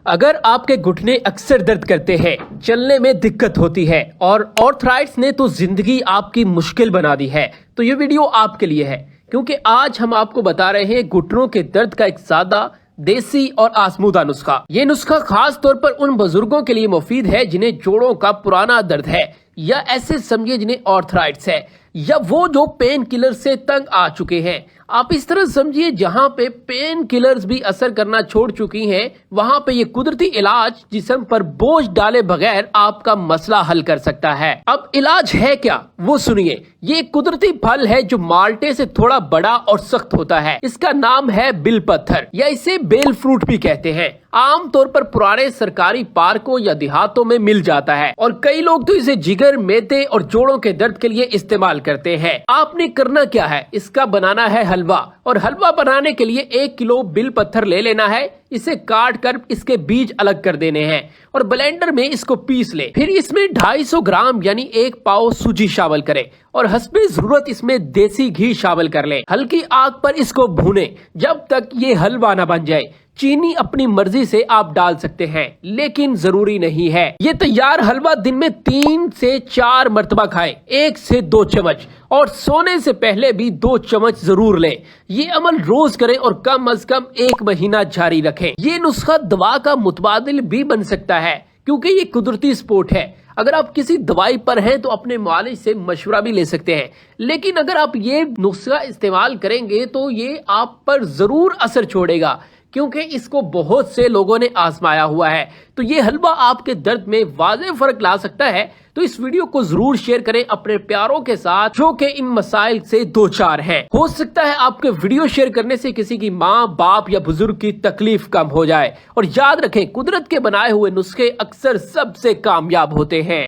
अगर आपके घुटने अक्सर दर्द करते हैं, चलने में दिक्कत होती है और ऑर्थराइटिस ने तो जिंदगी आपकी मुश्किल बना दी है, तो ये वीडियो आपके लिए है। क्योंकि आज हम आपको बता रहे हैं घुटनों के दर्द का एक सादा, देसी और आजमूदा नुस्खा। ये नुस्खा खास तौर पर उन बुजुर्गों के लिए मुफीद है जिन्हें जोड़ों का पुराना दर्द है, या ऐसे समझिए जिन्हें ऑर्थराइटिस है, या वो जो पेन किलर से तंग आ चुके हैं। आप इस तरह समझिए जहां पे पेन किलर्स भी असर करना छोड़ चुकी हैं, वहां पे ये कुदरती इलाज जिस्म पर बोझ डाले बगैर आपका मसला हल कर सकता है। अब इलाज है क्या, वो सुनिए। ये कुदरती फल है जो माल्टे से थोड़ा बड़ा और सख्त होता है। इसका नाम है बिल पत्थर, या इसे बेल फ्रूट भी कहते हैं। आमतौर पर पुराने सरकारी पार्कों या देहातों में मिल जाता है और कई लोग तो इसे जिगर, मैदे और जोड़ों के दर्द के लिए इस्तेमाल करते हैं। आपने करना क्या है, इसका बनाना है हलवा, और हलवा बनाने के लिए 1 किलो बिल पत्थर ले लेना है। इसे काट कर इसके बीज अलग कर देने हैं और ब्लेंडर में इसको पीस ले। फिर इसमें 250 ग्राम यानी 1 पाव सूजी शामिल करें और हस्बे जरूरत इसमें देसी घी शामिल कर ले। हल्की आग पर इसको भूने जब तक ये हलवा न बन जाए। चीनी अपनी मर्जी से आप डाल सकते हैं, लेकिन जरूरी नहीं है। ये तैयार हलवा दिन में 3 से 4 मरतबा खाएं, 1 से 2 चम्मच, और सोने से पहले भी 2 चम्मच जरूर लें। ये अमल रोज करें और कम अज कम 1 महीना जारी रखें। ये नुस्खा दवा का मुतबादिल भी बन सकता है, क्योंकि ये कुदरती स्पोर्ट है। अगर आप किसी दवाई पर हैं तो अपने मालिज से मशवरा भी ले सकते हैं, लेकिन अगर आप ये नुस्खा इस्तेमाल करेंगे तो ये आप पर जरूर असर छोड़ेगा, क्योंकि इसको बहुत से लोगों ने आजमाया हुआ है। तो ये हलवा आपके दर्द में वाज़ेह फर्क ला सकता है। तो इस वीडियो को जरूर शेयर करें अपने प्यारों के साथ जो कि इन मसाइल से दो चार हैं। हो सकता है आपके वीडियो शेयर करने से किसी की माँ, बाप या बुजुर्ग की तकलीफ कम हो जाए। और याद रखें, कुदरत के बनाए हुए नुस्खे अक्सर सबसे कामयाब होते हैं।